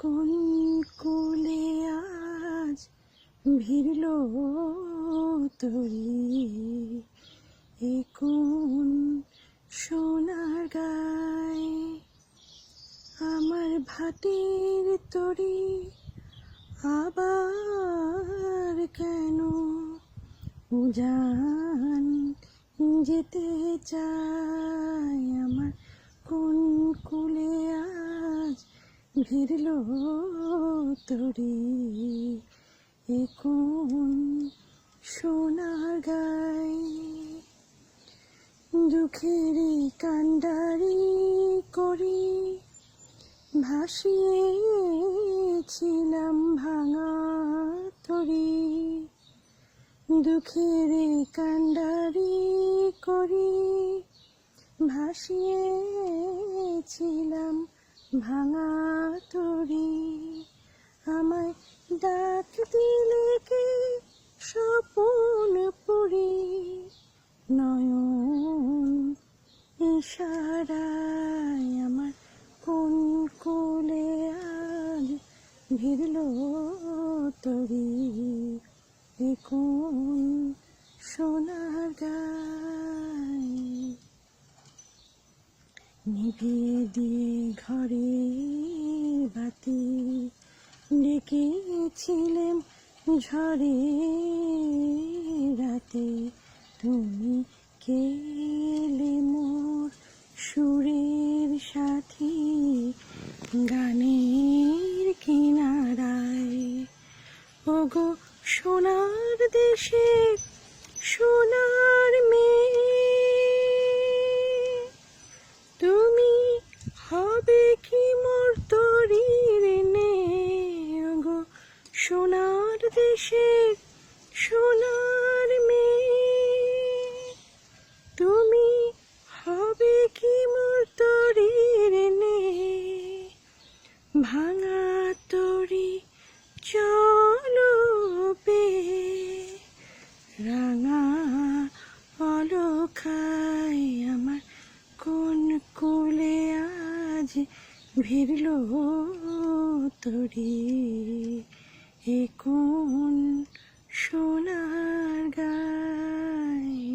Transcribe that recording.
কোন কুলে আজ ভিড়ল তরি, এ কোন সোনার গায়ে আমার ভাটির তরি আবার কেন উজান যেতে চায়। আমার কোন কুলে আজ ভিড়ল তরি, এ কোন সোনার গায়ে দুঃখের কান্ডারি করি ভাসিয়েছিলাম ভাঙা তরি। দুঃখের কান্ডারি করি ভাসিয়েছিলাম ভাঙা তরি। আমায় ডাক দিলে কে স্বপন পুরি, নয়ন ইশারায় আমার কোন কোলে আজ ভিড়ল তরি, এ কোন সোনার গায়ে। নিভিয়ে দিয়ে ঘরে বাতি ডেকেছিলেম ঝড়ে রাতে, তুমি কেলে মোর সুরের সাথী গানের কিনারায়। ওগো সোনার দেশের সোনার মেয়ে, তুমি হবে কি মোর তরির নে। ওগো সোনার দেশের সোনার মেয়ে, তুমি হবে কি মোর তরির নে। ভাঙা তরি চলো পেয়ে রাঙা অলখায় আমার কোন কুলে আজ ভিড়ল তরি, এ কোন সোনার গায়ে।